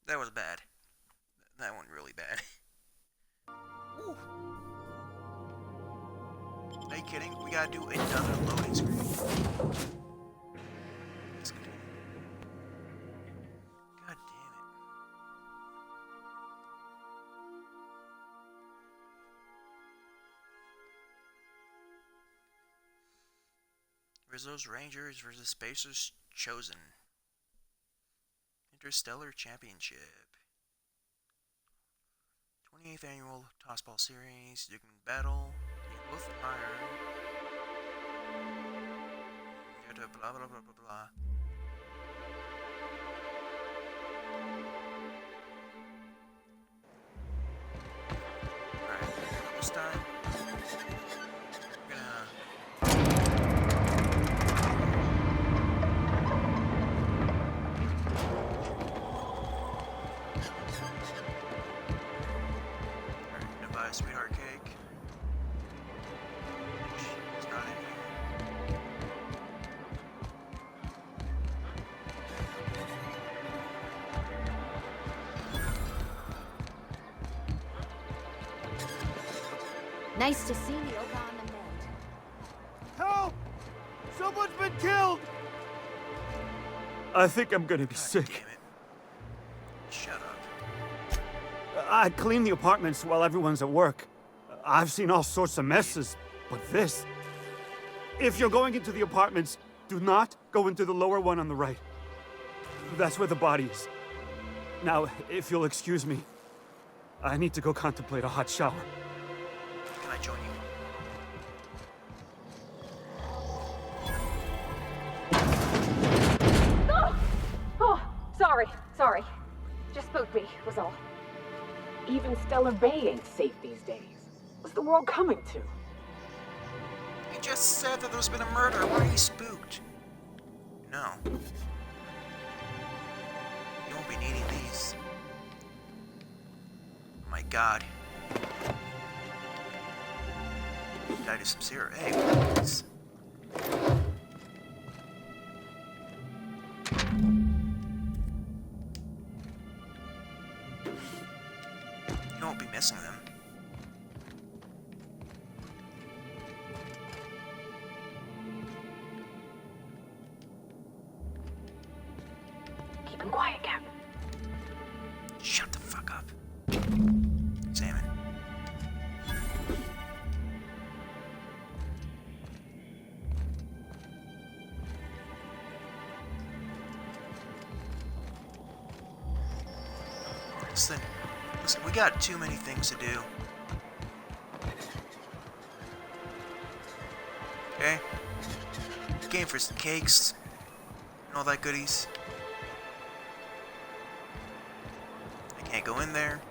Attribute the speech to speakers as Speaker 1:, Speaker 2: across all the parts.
Speaker 1: That was bad. That one really bad. Ooh. Are you kidding? We gotta do another loading screen. Let's continue. God damn it. Rizzo's Rangers versus Spacers Chosen. Interstellar Championship. 28th Annual Tossball Series. You can battle. You can both fire. Blah blah blah blah blah. Alright, this time we're gonna buy a sweetheart cake. It's not in here.
Speaker 2: Nice to see you over on the mend.
Speaker 3: Help! Someone's been killed! I think I'm gonna be
Speaker 1: God
Speaker 3: sick.
Speaker 1: damn it. Shut up.
Speaker 3: I clean the apartments while everyone's at work. I've seen all sorts of messes, but this... If you're going into the apartments, do not go into the lower one on the right. That's where the body is. Now, if you'll excuse me, I need to go contemplate a hot shower.
Speaker 1: Can I join you?
Speaker 4: Oh, sorry. Just spooked me, was all. Even Stellar Bay ain't safe these days. What's the world coming to?
Speaker 1: He just said that there's been a murder. Why are you spooked? No. You won't be needing these. Oh my god. Gotta do some syrup. Hey, please. You won't be missing them.
Speaker 4: Keep him quiet, Cap.
Speaker 1: Shut the fuck up. Examine. Listen, we got too many things to do. Okay? Game for some cakes and all that goodies. I can't go in there.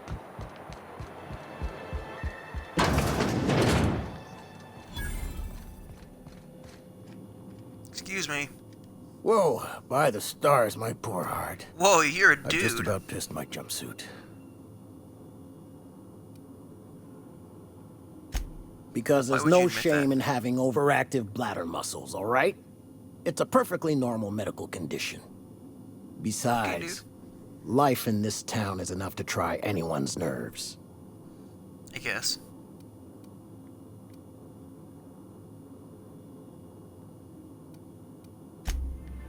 Speaker 1: Excuse me.
Speaker 5: Whoa, by the stars, my poor heart.
Speaker 1: Whoa, you're a
Speaker 5: I
Speaker 1: dude.
Speaker 5: just about pissed my jumpsuit. Because
Speaker 1: Why
Speaker 5: there's
Speaker 1: would you
Speaker 5: no
Speaker 1: admit
Speaker 5: shame
Speaker 1: that?
Speaker 5: in having overactive bladder muscles, all right? It's a perfectly normal medical condition. Besides, life in this town is enough to try anyone's nerves.
Speaker 1: I guess.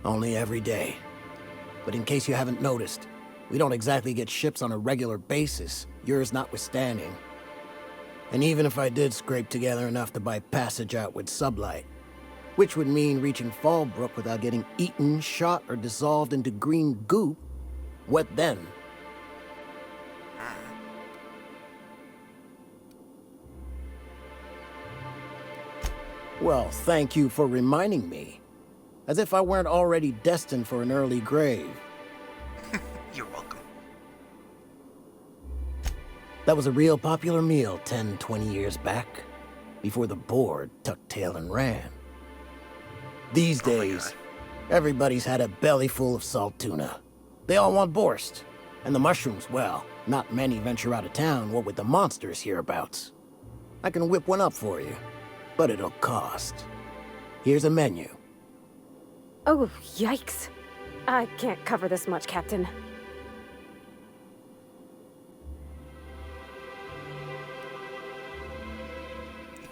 Speaker 5: Only every day. But in case you haven't noticed, we don't exactly get ships on a regular basis, yours notwithstanding. And even if I did scrape together enough to buy passage out with sublight, which would mean reaching Fallbrook without getting eaten, shot, or dissolved into green goop, what then? Well, thank you for reminding me. As if I weren't already destined for an early grave.
Speaker 1: You're welcome.
Speaker 5: That was a real popular meal 10, 20 years back, before the board tucked tail and ran. These
Speaker 1: Oh my
Speaker 5: days,
Speaker 1: God.
Speaker 5: everybody's had a belly full of salt tuna. They all want borscht. And the mushrooms, well, not many venture out of town, what with the monsters hereabouts. I can whip one up for you, but it'll cost. Here's a menu.
Speaker 4: Oh, yikes. I can't cover this much, Captain.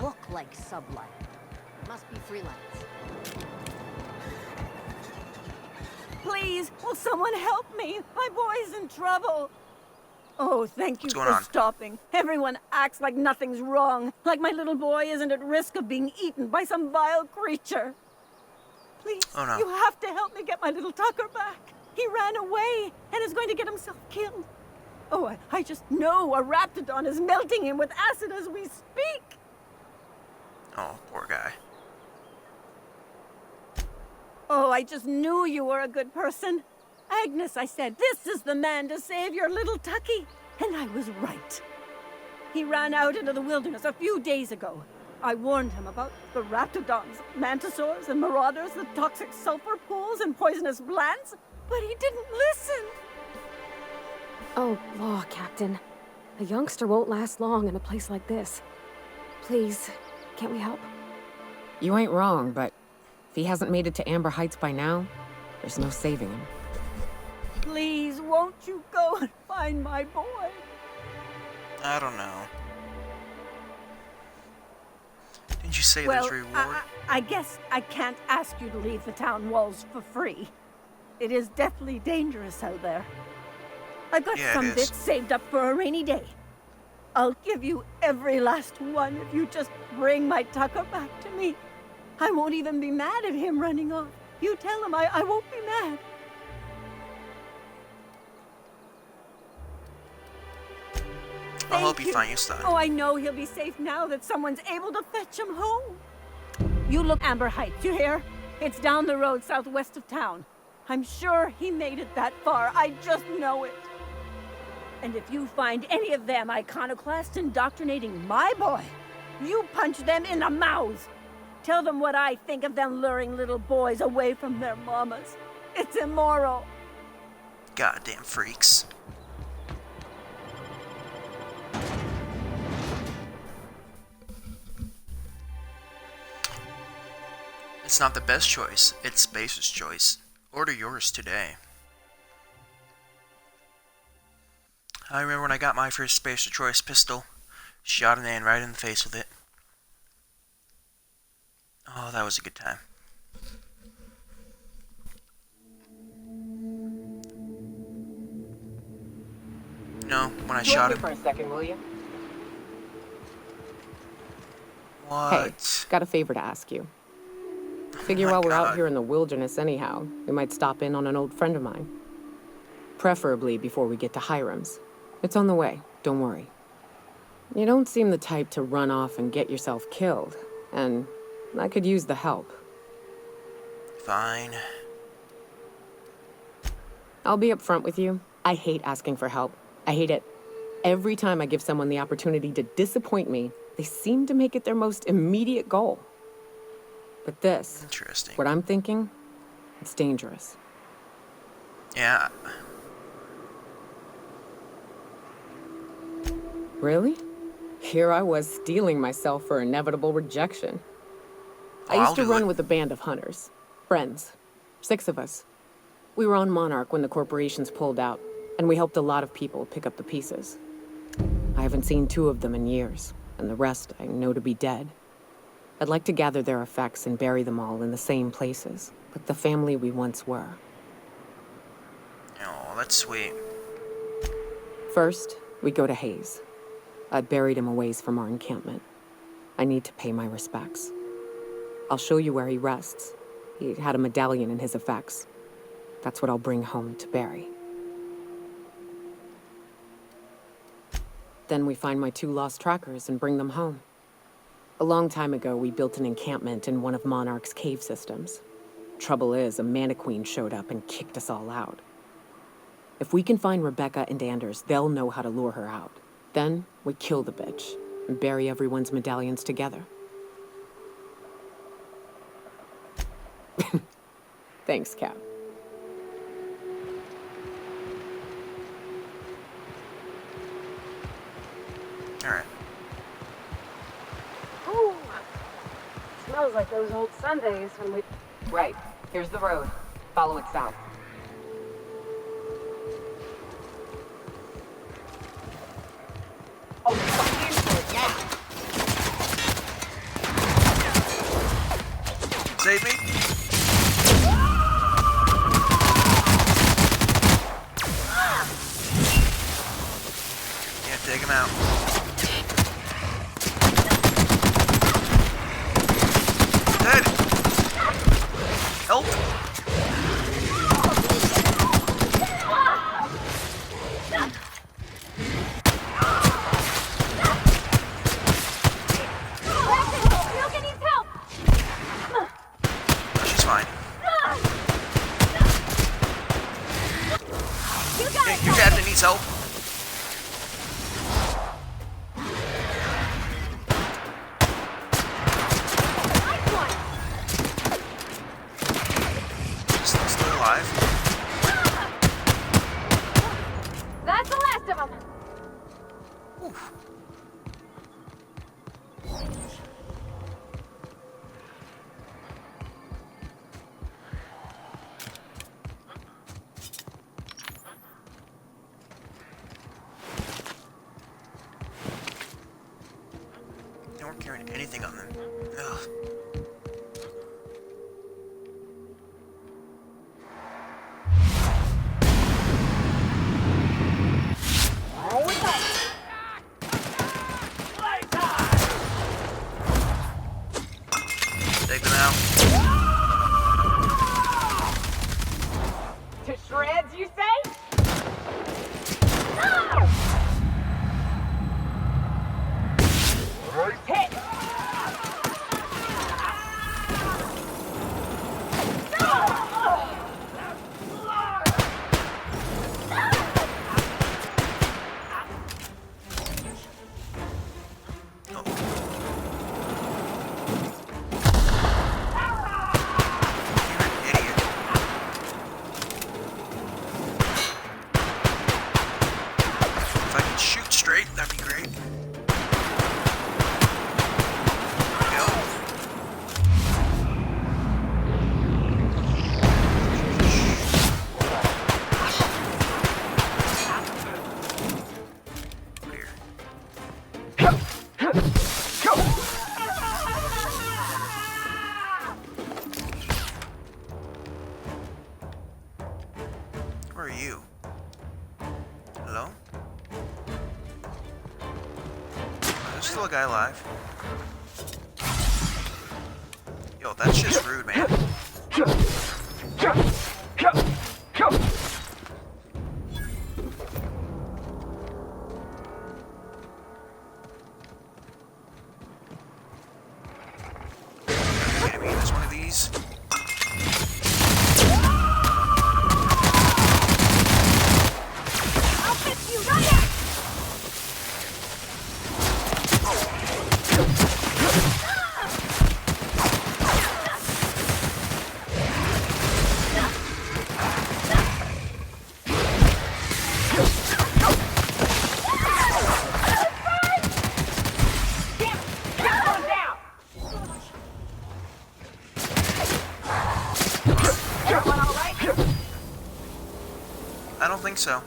Speaker 2: look like sublet. Must be freelance.
Speaker 6: Please, will someone help me? My boy's in trouble. Oh, thank you
Speaker 1: What's going
Speaker 6: for
Speaker 1: on?
Speaker 6: stopping. Everyone acts like nothing's wrong, like my little boy isn't at risk of being eaten by some vile creature. Please,
Speaker 1: Oh, no.
Speaker 6: you have to help me get my little Tucker back. He ran away and is going to get himself killed. Oh, I just know a Raptidon is melting him with acid as we speak.
Speaker 1: Oh, poor guy.
Speaker 6: Oh, I just knew you were a good person. Agnes, I said, this is the man to save your little Tucky. And I was right. He ran out into the wilderness a few days ago. I warned him about the Raptidons, Mantisaurs, and Marauders, the toxic sulfur pools, and poisonous plants, but he didn't listen.
Speaker 4: Oh, law, Captain. A youngster won't last long in a place like this. Please, can't we help?
Speaker 7: You ain't wrong, but if he hasn't made it to Amber Heights by now, there's no saving him.
Speaker 6: Please, won't you go and find my boy?
Speaker 1: I don't know. Did you say
Speaker 6: Well,
Speaker 1: there's reward?
Speaker 6: I guess I can't ask you to leave the town walls for free. It is deathly dangerous out there. I've got
Speaker 1: Yeah, it
Speaker 6: some
Speaker 1: is.
Speaker 6: bits saved up for a rainy day. I'll give you every last one if you just bring my Tucker back to me. I won't even be mad at him running off. You tell him I won't be mad.
Speaker 1: I hope
Speaker 6: Thank
Speaker 1: you find your son.
Speaker 6: Oh, I know he'll be safe now that someone's able to fetch him home. You look Amber Heights, you hear? It's down the road southwest of town. I'm sure he made it that far. I just know it. And if you find any of them iconoclasts indoctrinating my boy, you punch them in the mouths. Tell them what I think of them luring little boys away from their mamas. It's immoral.
Speaker 1: Goddamn freaks. It's not the best choice, it's Spacer's choice. Order yours today. I remember when I got my first Spacer Choice pistol. Shot a man right in the face with it. Oh, that was a good time. No, when I shot him.
Speaker 7: for a second, will you?
Speaker 1: What?
Speaker 7: Hey, got a favor to ask you. Figure
Speaker 1: my
Speaker 7: while we're out
Speaker 1: God.
Speaker 7: here in the wilderness anyhow, we might stop in on an old friend of mine. Preferably before we get to Hiram's. It's on the way, don't worry. You don't seem the type to run off and get yourself killed, and I could use the help.
Speaker 1: Fine.
Speaker 7: I'll be upfront with you. I hate asking for help. I hate it. Every time I give someone the opportunity to disappoint me, they seem to make it their most immediate goal. But this,
Speaker 1: Interesting.
Speaker 7: what I'm thinking, it's dangerous.
Speaker 1: Yeah.
Speaker 7: Really? Here I was steeling myself for inevitable rejection. I
Speaker 1: I'll
Speaker 7: used to
Speaker 1: do
Speaker 7: run
Speaker 1: it.
Speaker 7: with a band of hunters. Friends. 6 of us. We were on Monarch when the corporations pulled out, and we helped a lot of people pick up the pieces. I haven't seen 2 of them in years, and the rest I know to be dead. I'd like to gather their effects and bury them all in the same places, like the family we once were.
Speaker 1: Oh, that's sweet.
Speaker 7: First, we go to Hayes. I buried him a ways from our encampment. I need to pay my respects. I'll show you where he rests. He had a medallion in his effects. That's what I'll bring home to Barry. Then we find my 2 lost trackers and bring them home. A long time ago, we built an encampment in one of Monarch's cave systems. Trouble is, a Mantiqueen showed up and kicked us all out. If we can find Rebecca and Anders, they'll know how to lure her out. Then we kill the bitch and bury everyone's medallions together. Thanks, Cap.
Speaker 1: Alright.
Speaker 4: Ooh, smells like those old Sundays when we...
Speaker 8: Right. Here's the road. Follow it south. Oh, fuck, in for it, yeah.
Speaker 1: Take him out. Dead. Help. She's fine. Your captain needs help. Still alive.
Speaker 4: That's the last of them.
Speaker 1: Oof. They weren't carrying anything on them. Ugh. Take them out.
Speaker 4: To shreds, you say? Hit!
Speaker 1: If I could shoot straight, that'd be great. Go. Clear. Where are you? Hello? There's still a guy alive. Yo, that's just rude, man. Wait a minute, there's one of these.
Speaker 4: I'll fix you right now!
Speaker 1: I don't think so.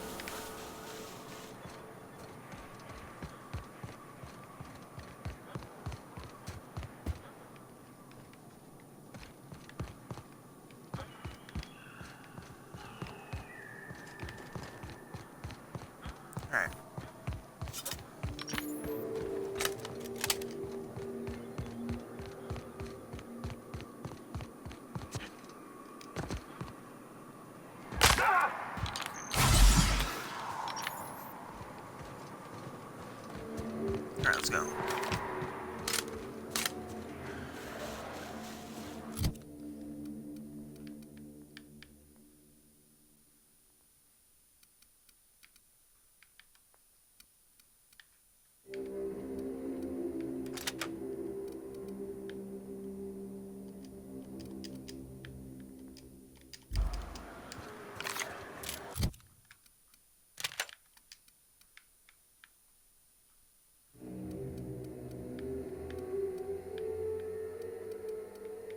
Speaker 1: Alright. Alright, let's go.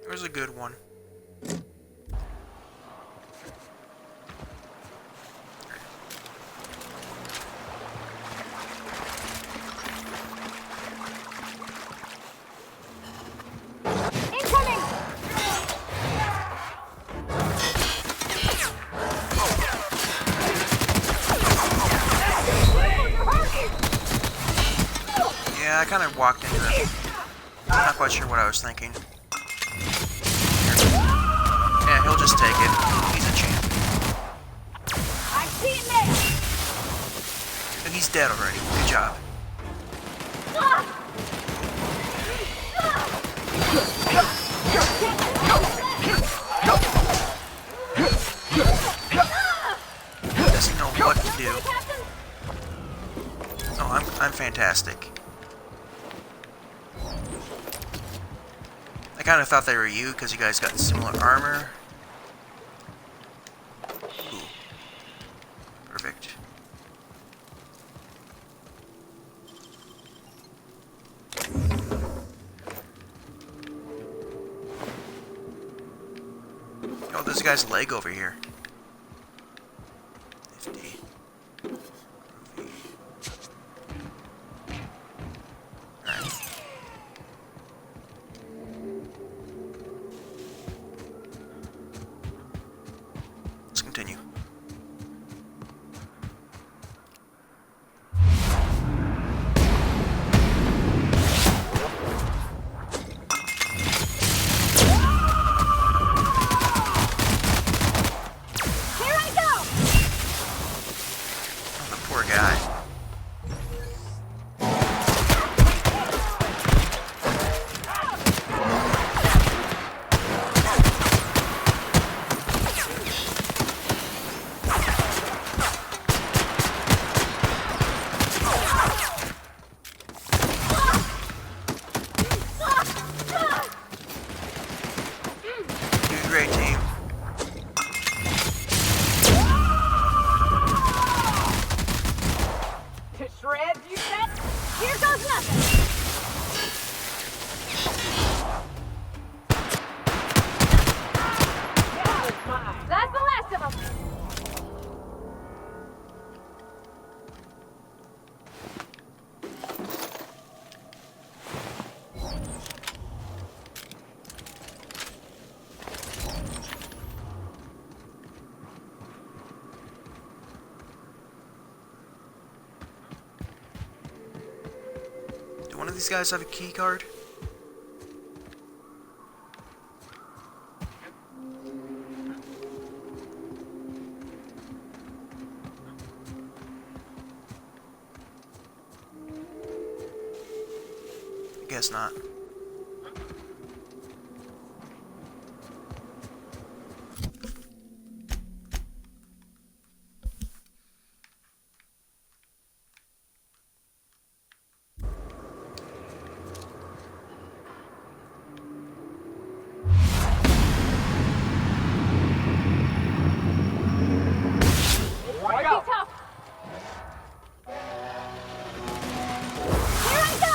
Speaker 1: There's a good one. Yeah, I kind of walked into it. I'm not quite sure what I was thinking. Yeah, he'll just take it. He's a champ.
Speaker 6: I see it now.
Speaker 1: And he's dead already. Good job. Doesn't know what to do. Oh, I'm fantastic. I kind of thought they were you because you guys got similar armor. Ooh. Perfect. Oh, there's a guy's leg over here. 50. Alright. Let's continue.
Speaker 6: Here I go.
Speaker 1: Oh, the poor guy. Doing great, team.
Speaker 4: To shreds, you said?
Speaker 6: Here goes nothing.
Speaker 4: Now it's mine.
Speaker 6: That's the last of them.
Speaker 1: Do one of these guys have a key card? I guess not.
Speaker 4: Right out.
Speaker 6: Tough. Here I go.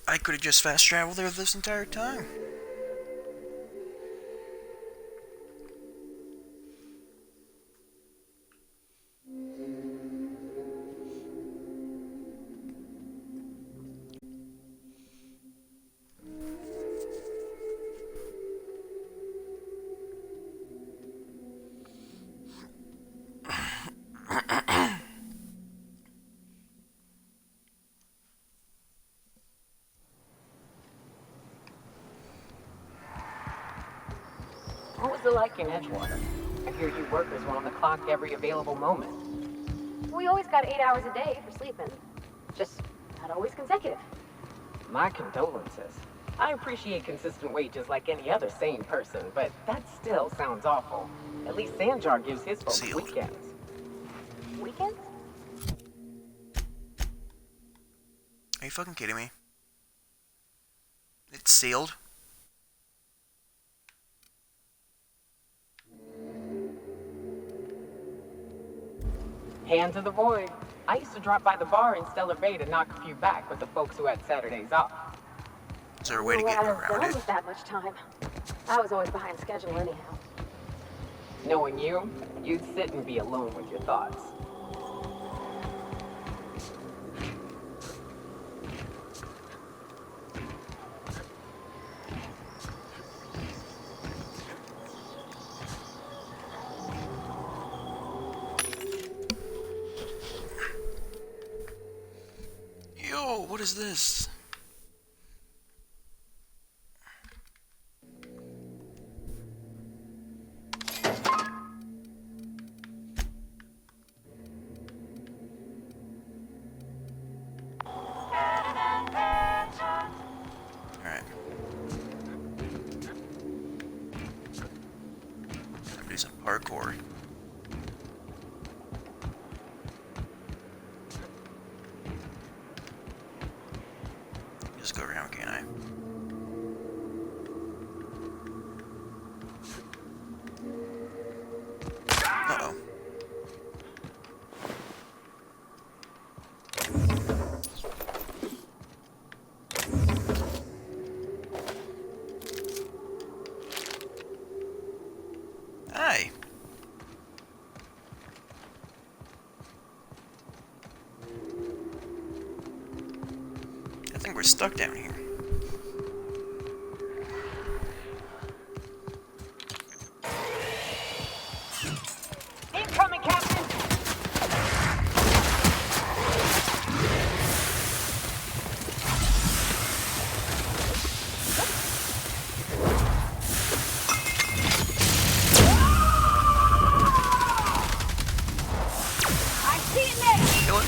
Speaker 1: I could have just fast traveled there this entire time.
Speaker 8: What was it like in Edgewater? I hear you workers were on the clock every available moment.
Speaker 2: We always got 8 hours a day for sleeping. Just not always consecutive.
Speaker 8: My condolences. I appreciate consistent wages like any other sane person, but that still sounds awful. At least Sanjar gives his folks
Speaker 1: Sealed.
Speaker 8: weekends.
Speaker 2: Weekends?
Speaker 1: Are you fucking kidding me? It's sealed?
Speaker 8: Hand to the void. I used to drop by the bar in Stellar Bay to knock a few back with the folks who had Saturdays off.
Speaker 1: Is there a way to
Speaker 2: What
Speaker 1: get
Speaker 2: would I have
Speaker 1: around
Speaker 2: done
Speaker 1: it?
Speaker 2: with that much time? I was always behind schedule anyhow.
Speaker 8: Knowing you, you'd sit and be alone with your thoughts.
Speaker 1: Yo, what is this? Alright. Time to do some parkour. Just go around, can't I? Uh-oh. Hi. I think we're stuck down here.
Speaker 8: Incoming, Captain!
Speaker 1: Kill it.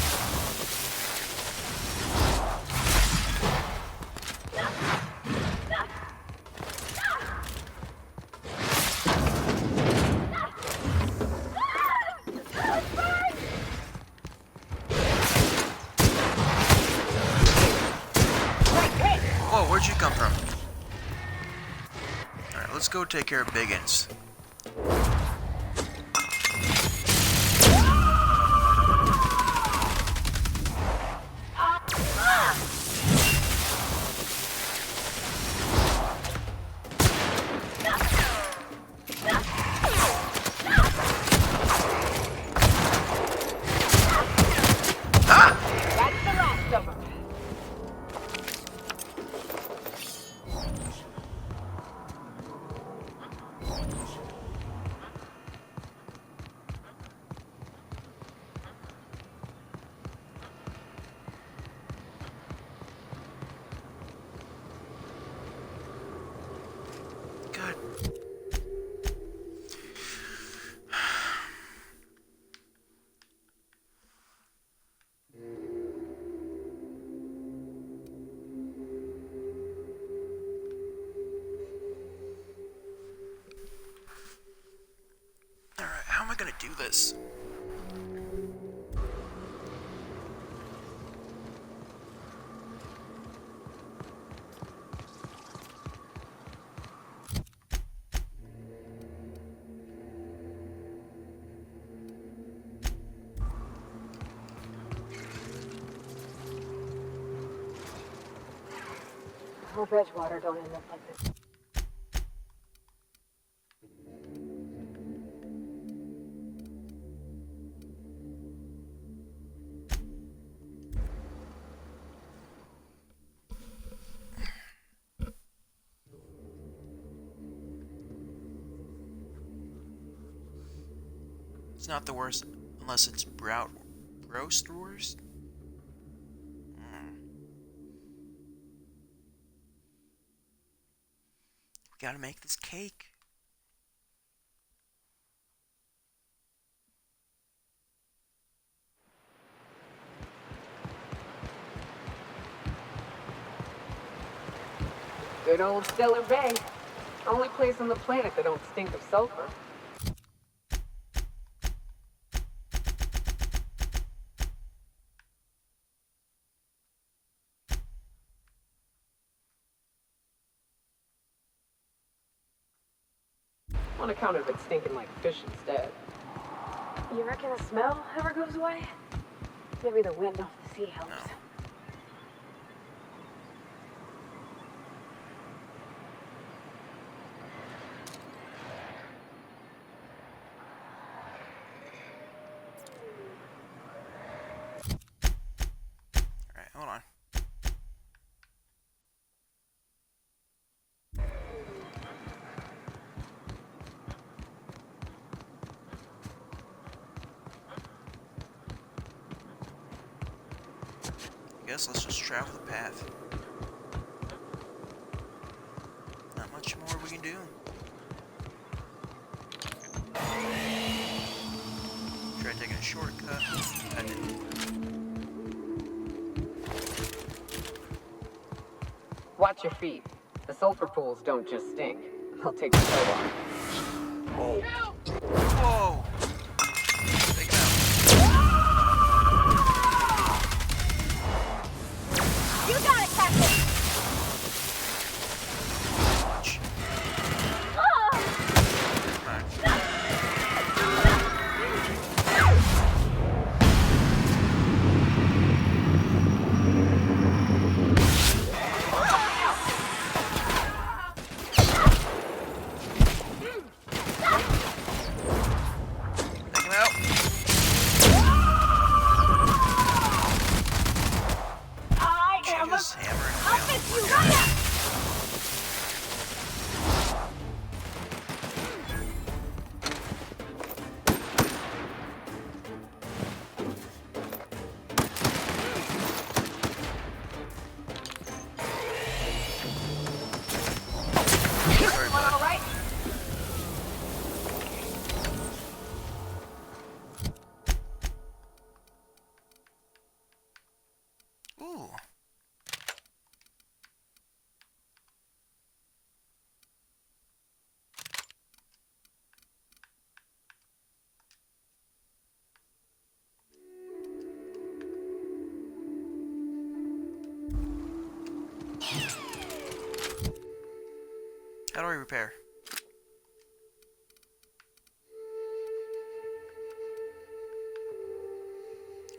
Speaker 1: Whoa, where'd you come from? Alright, let's go take care of Biggins.
Speaker 8: That's the last of them.
Speaker 1: God. Alright, how am I gonna do this?
Speaker 2: Hope Edgewater don't end up like this.
Speaker 1: It's not the worst unless it's roast wars. We gotta make this cake.
Speaker 8: Good old Stellar Bay. Only place on the planet that don't stink of sulfur. On account of it stinking like fish instead.
Speaker 2: You reckon the smell ever goes away? Maybe the wind off the sea helps.
Speaker 1: No. Alright, hold on. I guess let's just travel the path. Not much more we can do. Try taking a shortcut. I didn't.
Speaker 8: Watch your feet. The sulfur pools don't just stink. They'll take the toe off.
Speaker 1: Whoa! Take it out.
Speaker 6: You got it, Captain!
Speaker 1: Watch. Alright. Take him out.
Speaker 6: I
Speaker 1: She
Speaker 6: am
Speaker 1: just hammering
Speaker 6: I'll
Speaker 1: away.
Speaker 6: fix you right up!
Speaker 1: Sorry, bud.
Speaker 6: All right?
Speaker 1: Ooh. How do I repair?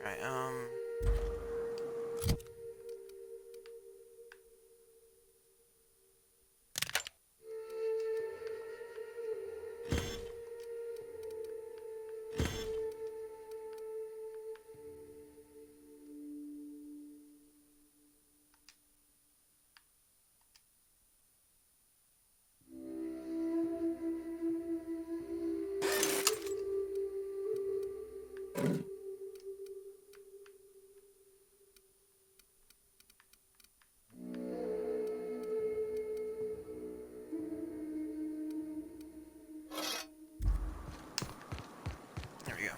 Speaker 1: Alright, there we go.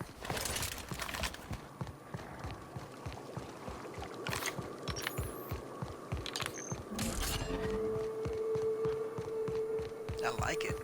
Speaker 1: I like it.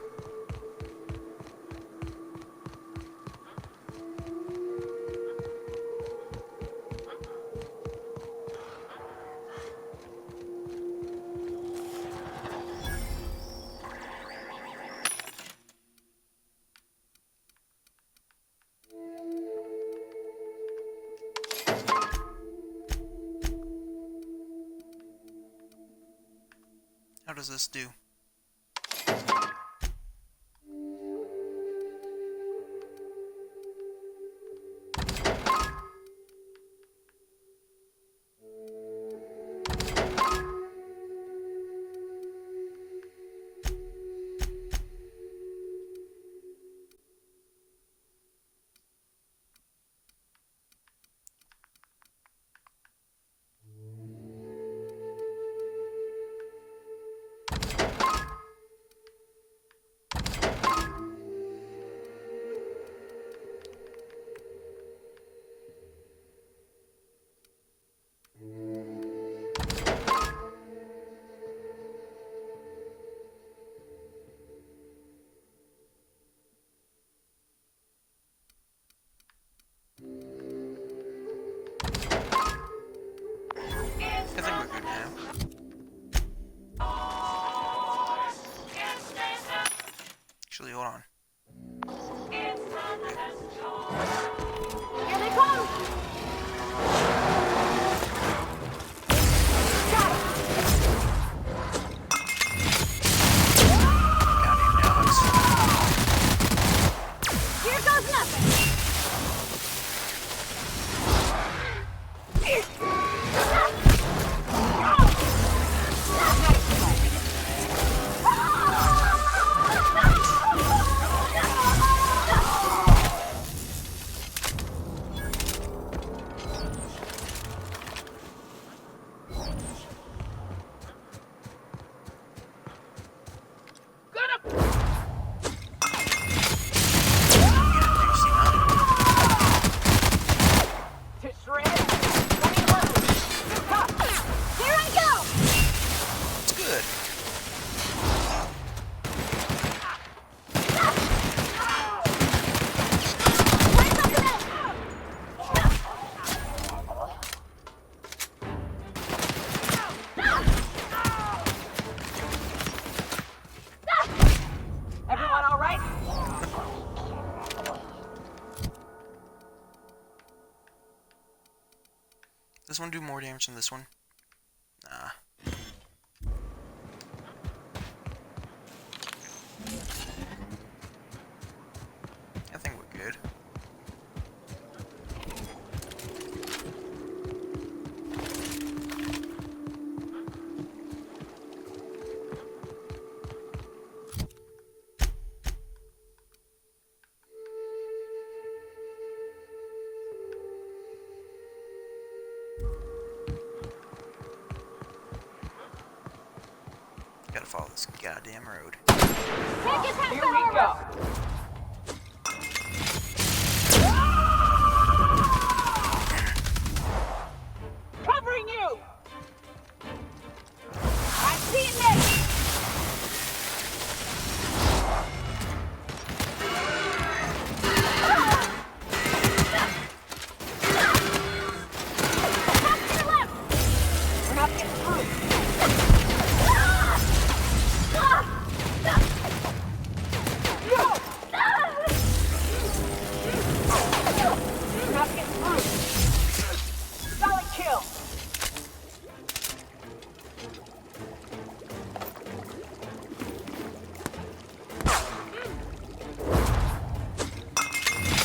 Speaker 1: How does this do? I think we're good now. Actually, hold on.
Speaker 6: Here they come!
Speaker 1: Goddamn dogs.
Speaker 6: Here goes nothing!
Speaker 8: Everyone all right?
Speaker 1: This one do more damage than this one? Nah. I think we're good. Gotta follow this goddamn road.
Speaker 8: Here we go. Covering you. I see it next. We're not getting through. We're not getting through. Solid kill.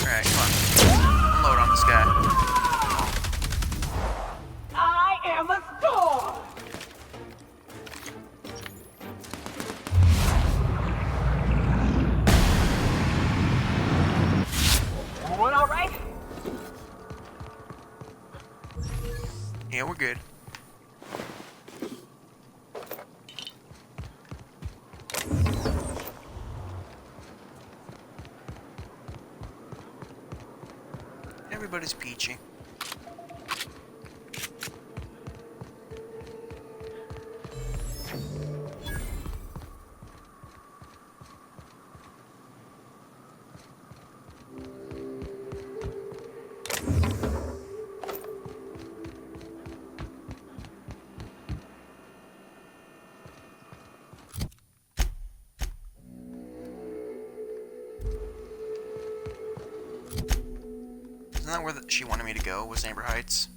Speaker 1: Alright, come on. Unload on this guy.
Speaker 8: I am a storm. Everyone all right?
Speaker 1: Yeah, we're good. Everybody's peachy. Isn't that where she wanted me to go, was Amber Heights?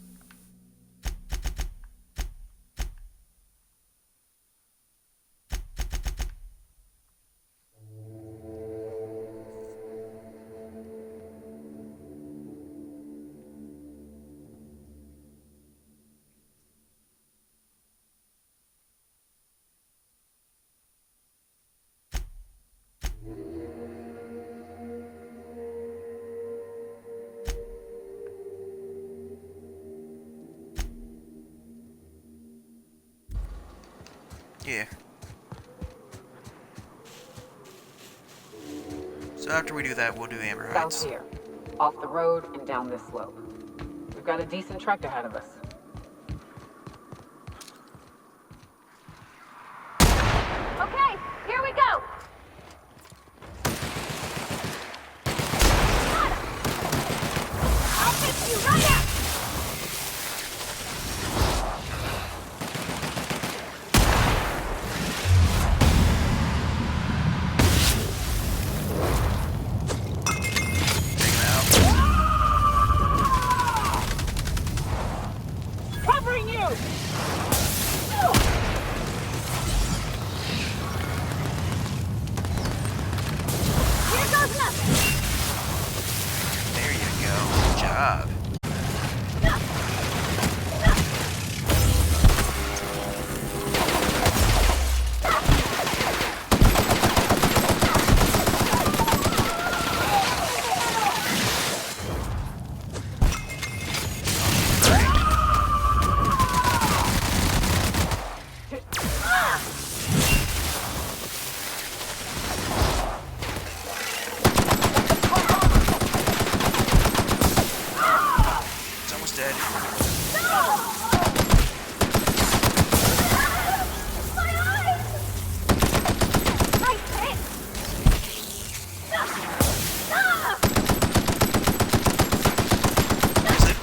Speaker 1: Yeah. So after we do that, we'll do Amber
Speaker 8: South
Speaker 1: Heights.
Speaker 8: here. Off the road and down this slope. We've got a decent trek ahead of us.
Speaker 2: Okay, here we go. I'll fix you right now.
Speaker 1: Take him out.
Speaker 6: Covering you!
Speaker 2: Here goes nothing.
Speaker 1: There you go. Good job. It's almost dead.
Speaker 2: Nice hit.
Speaker 1: Is it?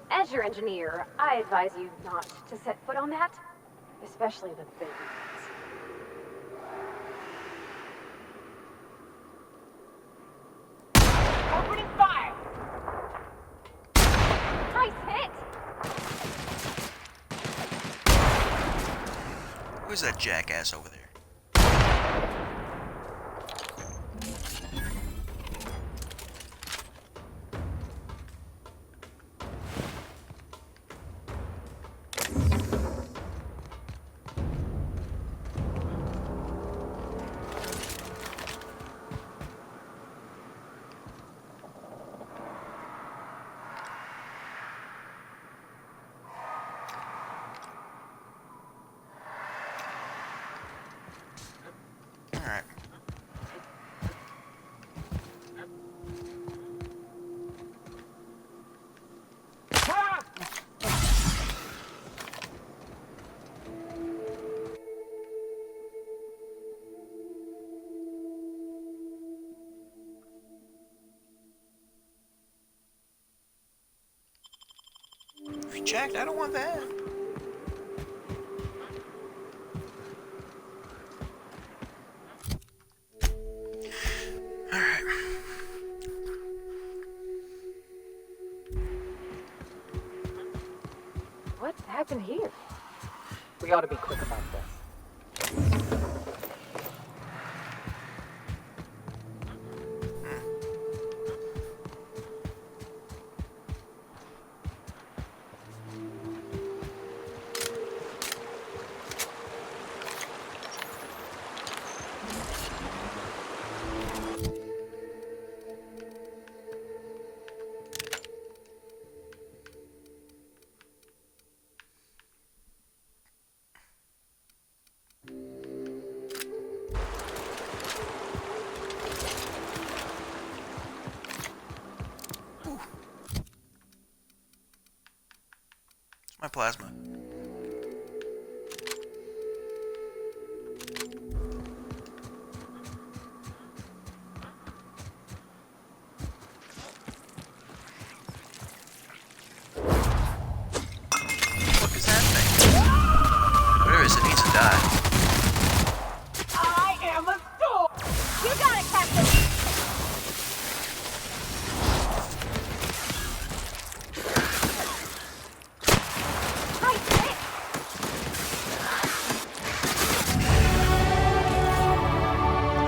Speaker 2: As your engineer, I advise you not to set foot on that, especially the big ones.
Speaker 8: Opening fire!
Speaker 2: Nice hit!
Speaker 1: Who's that jackass over there? Alright. Reject? I don't want that. Alright.
Speaker 2: What happened here?
Speaker 8: We ought to be quick about this.
Speaker 1: It's my plasma. What is that thing? Whatever it is, it needs to die.
Speaker 6: I am a storm!
Speaker 2: You got it, Captain! Nice hit!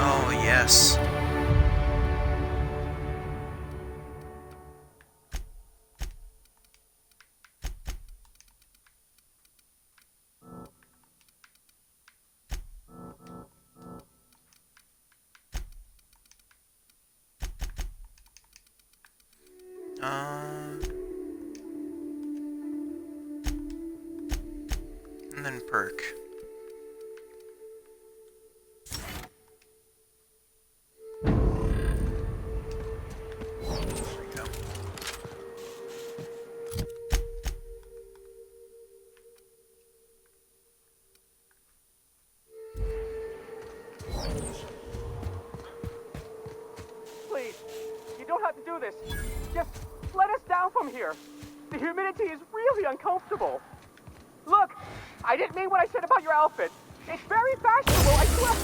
Speaker 1: Oh, yes. And then perk. There we go.
Speaker 9: Please, you don't have to do this. Just let us down from here. The humidity is really uncomfortable. Look, I didn't mean what I said about your outfit. It's very fashionable, I swear.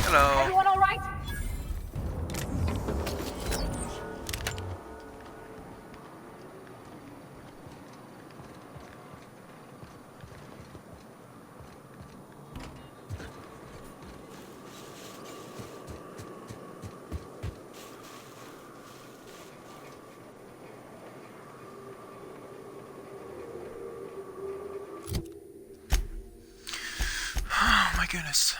Speaker 1: Hello.
Speaker 2: Everyone all right?
Speaker 1: Oh my goodness.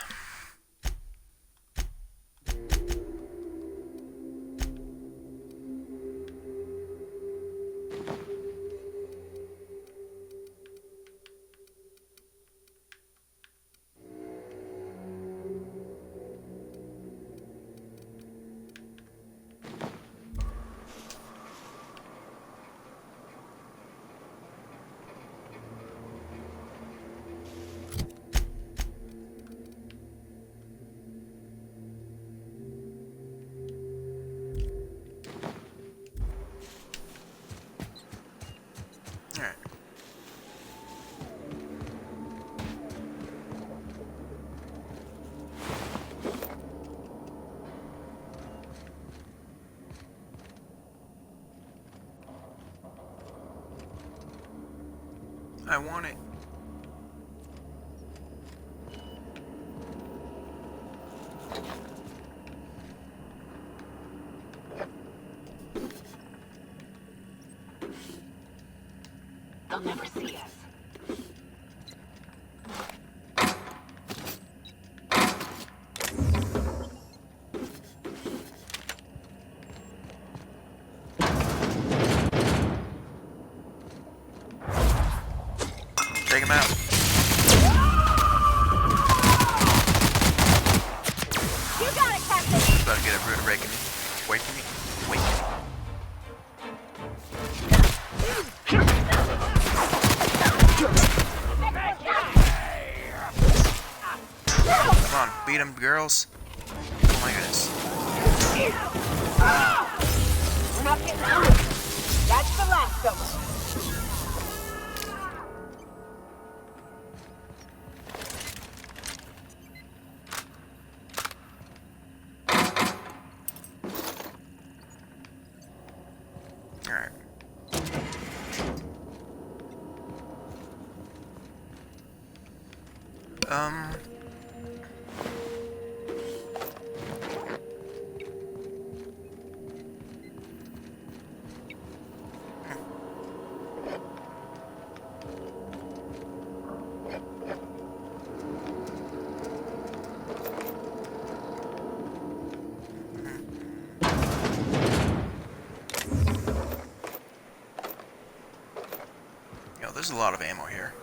Speaker 1: Alright. I want it.
Speaker 2: They'll never see us.
Speaker 1: Take him out.
Speaker 2: You got it, Captain!
Speaker 1: About to get a rude awakening. Awakening. Awakening. Come on, beat him, girls. Oh my goodness.
Speaker 8: We're not getting out. That's the last of us.
Speaker 1: Alright. Yo, there's a lot of ammo here.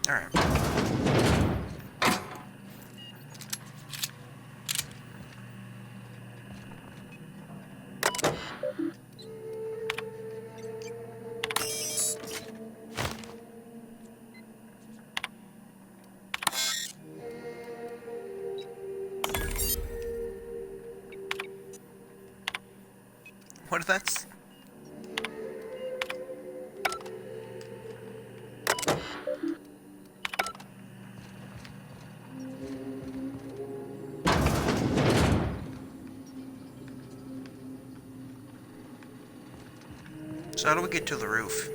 Speaker 1: Alright. What is that? So how do we get to the roof?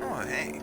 Speaker 1: Oh, hey.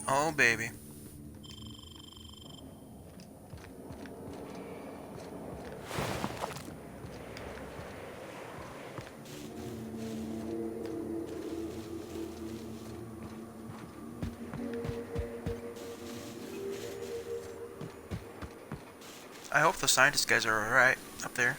Speaker 1: Oh, baby. I hope the scientist guys are alright up there.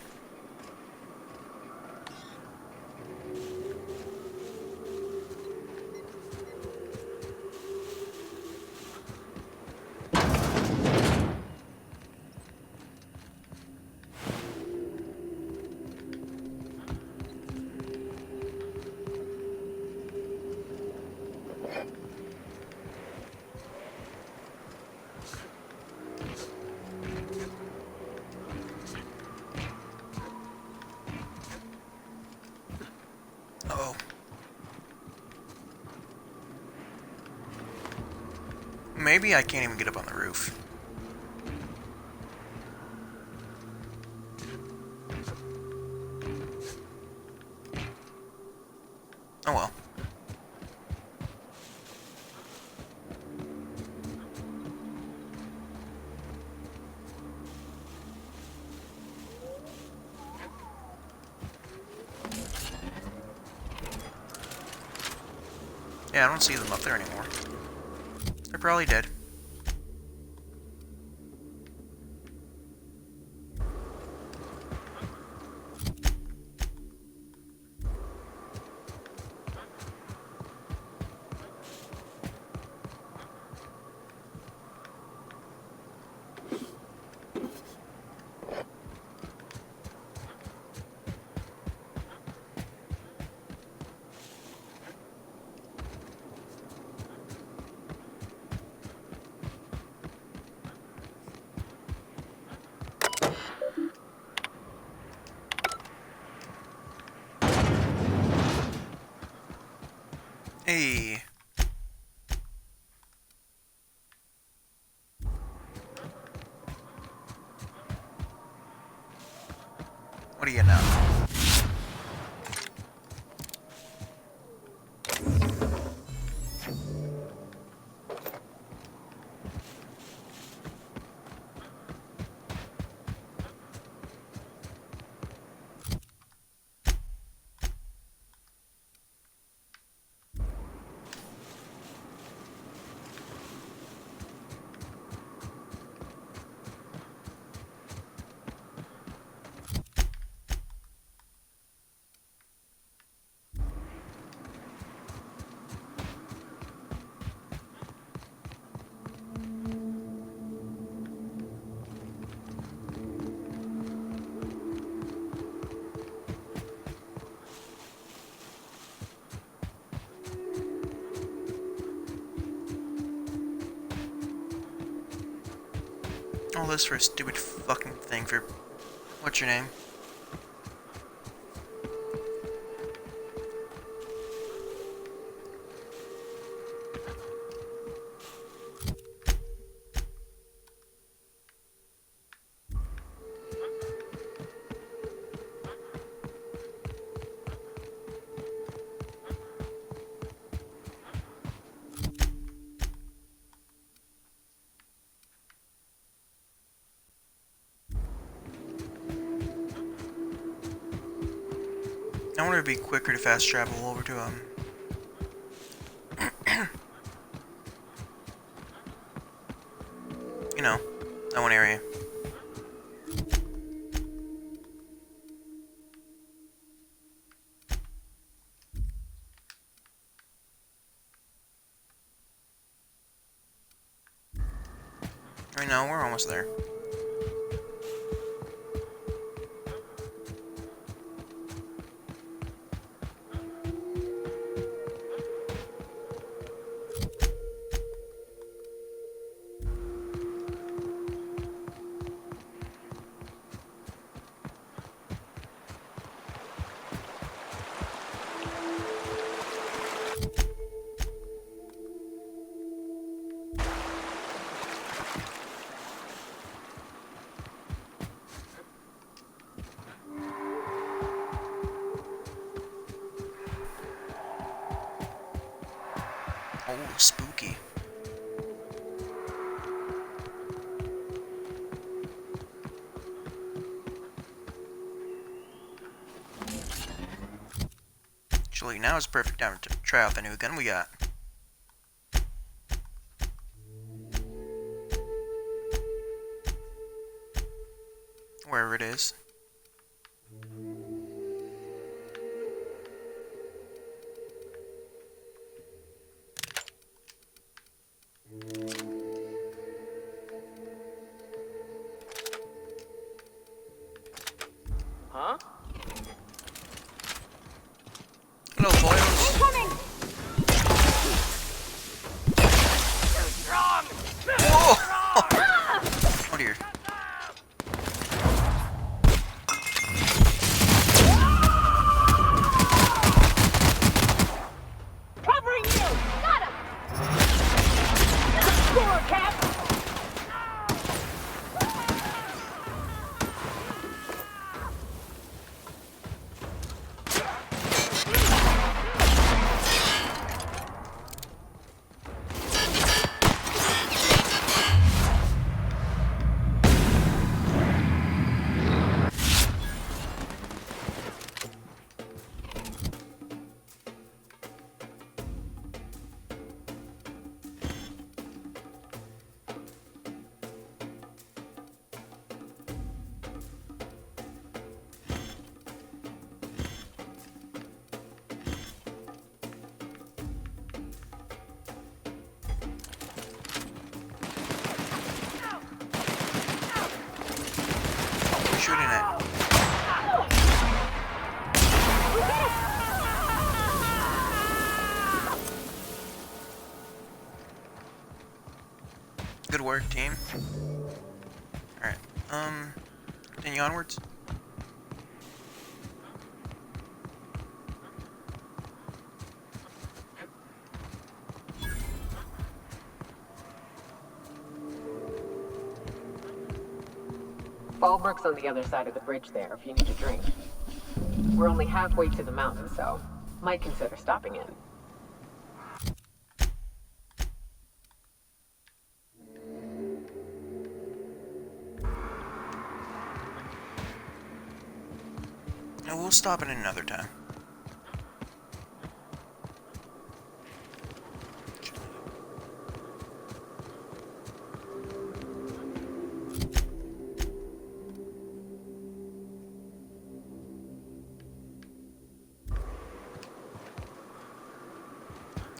Speaker 1: Uh-oh. Maybe I can't even get up on the roof. Oh well. Yeah, I don't see them up there anymore. They're probably dead. Hey. What do you know? All this for a stupid fucking thing for... What's your name? I wonder if it'd be quicker to fast travel over to you know, that one area. Right now, we're almost there. Oh, spooky. Actually, now is the perfect time to try out the new gun we got. Wherever it is.
Speaker 9: Huh?
Speaker 1: Hello, boys.
Speaker 2: Incoming!
Speaker 1: Whoa! Oh dear.
Speaker 2: Covering you! Got him! Score, Cap!
Speaker 1: Shooting it. Good work, team. Alright, continue onwards.
Speaker 8: Fallbrook's on the other side of the bridge there if you need a drink. We're only halfway to the mountain, so might consider stopping in.
Speaker 1: No, we'll stop it another time.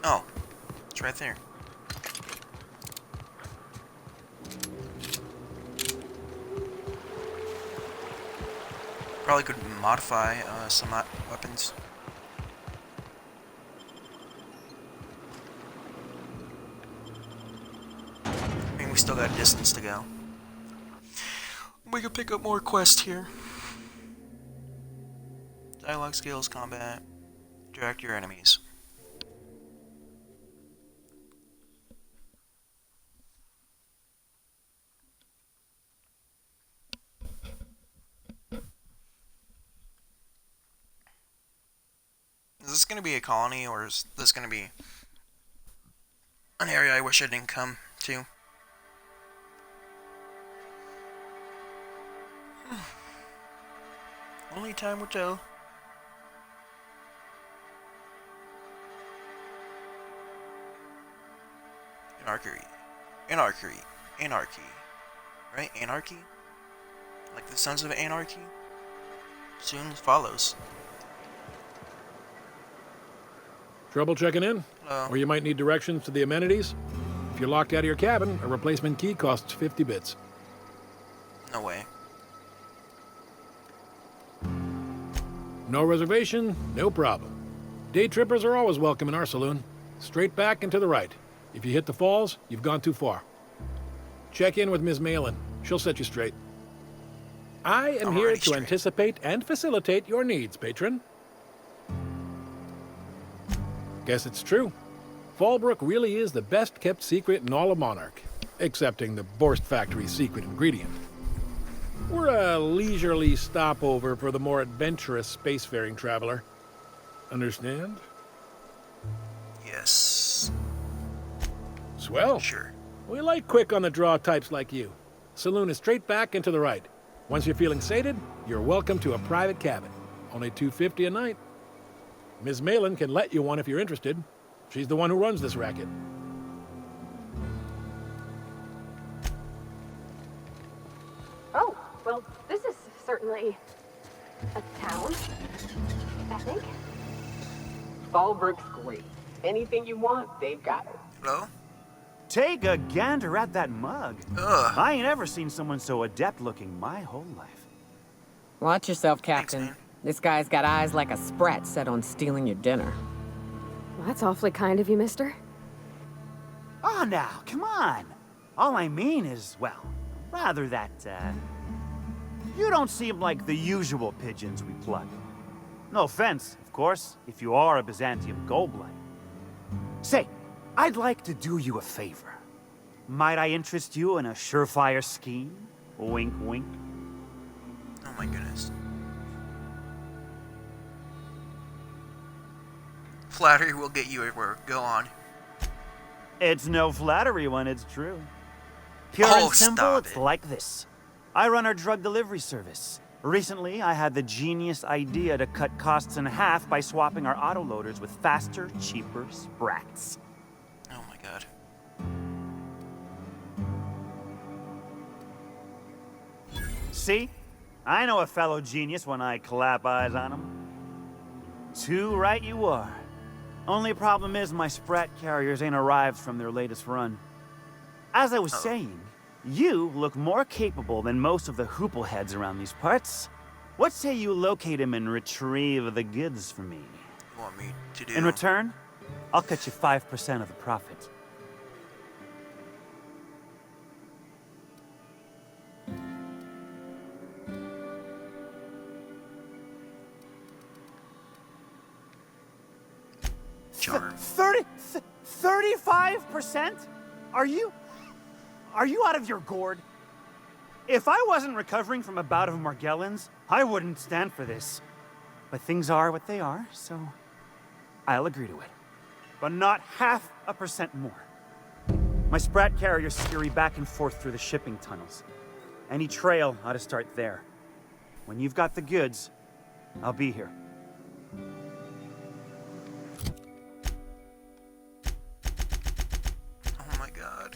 Speaker 1: Oh, it's right there. Probably could modify some weapons. I mean, we still got a distance to go. We can pick up more quests here. Dialogue skills, combat, direct your enemies. Is this going to be a colony, or is this going to be an area I wish I didn't come to? Only time will tell. Anarchy. Anarchy. Anarchy. Right? Anarchy? Like the Sons of Anarchy? Soon follows.
Speaker 10: Trouble checking in?
Speaker 1: Hello.
Speaker 10: Or you might need directions to the amenities? If you're locked out of your cabin, a replacement key costs 50 bits.
Speaker 1: No way.
Speaker 10: No reservation, no problem. Day trippers are always welcome in our saloon. Straight back and to the right. If you hit the falls, you've gone too far. Check in with Ms. Malin. She'll set you straight. I am
Speaker 1: I'm
Speaker 10: here
Speaker 1: already
Speaker 10: to
Speaker 1: straight.
Speaker 10: anticipate and facilitate your needs, patron. Guess it's true. Fallbrook really is the best-kept secret in all of Monarch, excepting the Borst Factory's secret ingredient. We're a leisurely stopover for the more adventurous spacefaring traveler. Understand?
Speaker 1: Yes.
Speaker 10: Swell.
Speaker 1: Sure.
Speaker 10: We like quick-on-the-draw types like you. Saloon is straight back and to the right. Once you're feeling sated, you're welcome to a private cabin. Only $250 a night. Ms. Malin can let you one if you're interested. She's the one who runs this racket.
Speaker 2: Oh, well, this is certainly a town, I think.
Speaker 8: Fallbrook's great. Anything you want, they've got it.
Speaker 1: Hello?
Speaker 3: Take a gander at that mug.
Speaker 1: Ugh.
Speaker 3: I ain't ever seen someone so adept looking my whole life.
Speaker 7: Watch yourself,
Speaker 1: Thanks,
Speaker 7: Captain.
Speaker 1: man.
Speaker 7: This guy's got eyes like a sprat set on stealing your dinner.
Speaker 2: Well, that's awfully kind of you, mister.
Speaker 3: Oh, now, come on. All I mean is, well, rather that, you don't seem like the usual pigeons we pluck. No offense, of course, if you are a Byzantium goldblood. Say, I'd like to do you a favor. Might I interest you in a surefire scheme? Wink, wink.
Speaker 1: Oh my goodness. Flattery will get you everywhere. Go on.
Speaker 3: It's no flattery when it's true. Pure
Speaker 1: Oh,
Speaker 3: and simple,
Speaker 1: stop
Speaker 3: it's
Speaker 1: it.
Speaker 3: like this. I run our drug delivery service. Recently, I had the genius idea to cut costs in half by swapping our autoloaders with faster, cheaper sprats.
Speaker 1: Oh my god.
Speaker 3: See? I know a fellow genius when I clap eyes on him. Too right you are. Only problem is my sprat carriers ain't arrived from their latest run. As I was saying, you look more capable than most of the hoople heads around these parts. What say you locate him and retrieve the goods for me?
Speaker 1: You want me to do?
Speaker 3: In return, I'll cut you 5% of the profit.
Speaker 1: Charm.
Speaker 3: 35%? Are you out of your gourd? If I wasn't recovering from a bout of Margellans, I wouldn't stand for this. But things are what they are, so I'll agree to it. But not 0.5% more. My sprat carriers scurry back and forth through the shipping tunnels. Any trail ought to start there. When you've got the goods, I'll be here.
Speaker 1: Oh my god.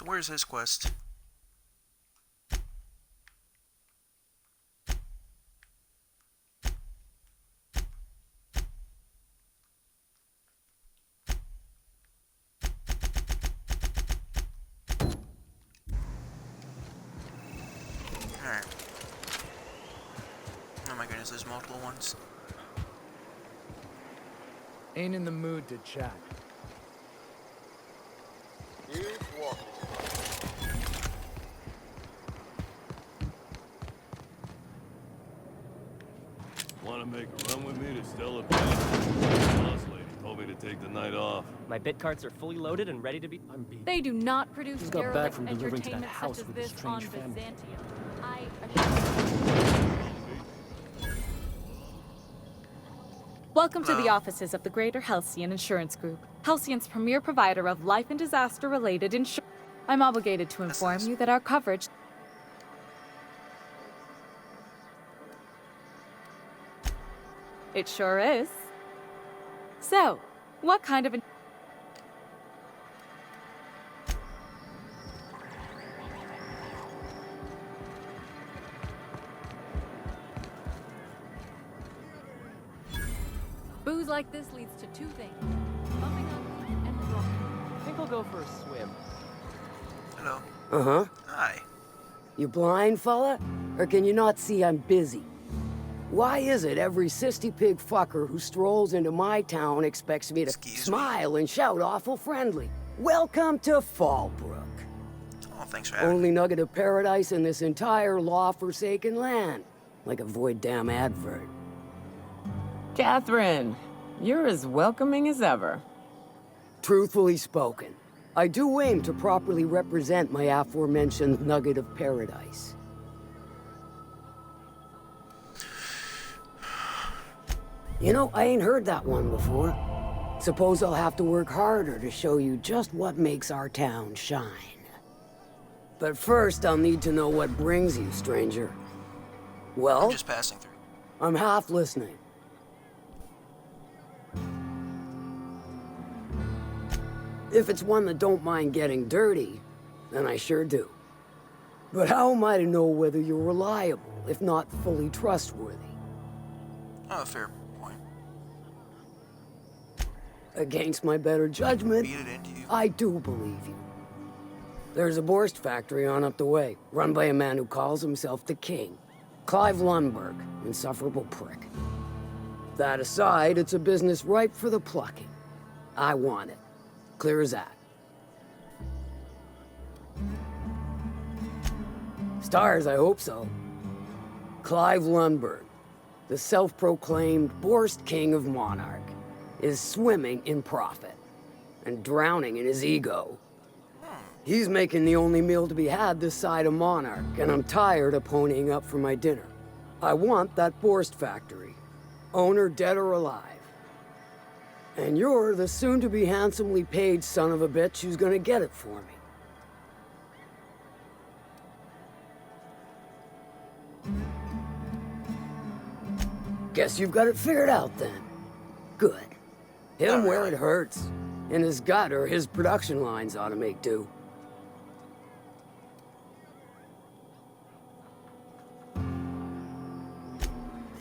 Speaker 1: Where's his quest? Alright. Oh my goodness, there's multiple ones.
Speaker 11: Ain't in the mood to chat.
Speaker 12: Want to make a run with me to Stella Bay? The boss lady told me to take the night off.
Speaker 13: My bit carts are fully loaded and ready to be. I'm beat.
Speaker 14: They do not produce
Speaker 11: Just got back
Speaker 14: derelict
Speaker 11: from delivering to that
Speaker 14: entertainment
Speaker 11: house
Speaker 14: such as
Speaker 11: with a
Speaker 14: this on
Speaker 11: strange family.
Speaker 14: Byzantium. I assure you.
Speaker 15: Welcome to the offices of the Greater Halcyon Insurance Group, Halcyon's premier provider of life and disaster-related insurance. I'm obligated to inform you that our coverage... It sure is. So, what kind of...
Speaker 14: Booze like this leads to two things: bumping uglies and drunk.
Speaker 13: I think I'll go for a swim.
Speaker 1: Hello.
Speaker 16: Uh-huh.
Speaker 1: Hi.
Speaker 16: You blind, fella? Or can you not see I'm busy? Why is it every sissy pig fucker who strolls into my town expects me to smile and shout awful friendly? Welcome to Fallbrook.
Speaker 1: Oh, thanks for having me.
Speaker 16: Only nugget of paradise in this entire law-forsaken land. Like a void damn advert.
Speaker 8: Catherine, you're as welcoming as ever.
Speaker 16: Truthfully spoken, I do aim to properly represent my aforementioned nugget of paradise. You know, I ain't heard that one before. Suppose I'll have to work harder to show you just what makes our town shine. But first, I'll need to know what brings you, stranger. Well?
Speaker 1: I'm just passing through.
Speaker 16: I'm half listening. If it's one that don't mind getting dirty, then I sure do. But how am I to know whether you're reliable, if not fully trustworthy?
Speaker 1: Oh, fair point.
Speaker 16: Against my better judgment,
Speaker 1: Beat it into you.
Speaker 16: I do believe you. There's a Borst factory on up the way, run by a man who calls himself the King. Clive Lundberg, insufferable prick. That aside, it's a business ripe for the plucking. I want it. Clear as that. Stars, I hope so. Clive Lundberg, the self-proclaimed Borst King of Monarch, is swimming in profit and drowning in his ego. He's making the only meal to be had this side of Monarch, and I'm tired of ponying up for my dinner. I want that Borst factory, owner dead or alive. And you're the soon-to-be handsomely paid son of a bitch who's gonna get it for me. Guess you've got it figured out then. Good. Hit him where it hurts. In his gut, or his production lines ought to make do.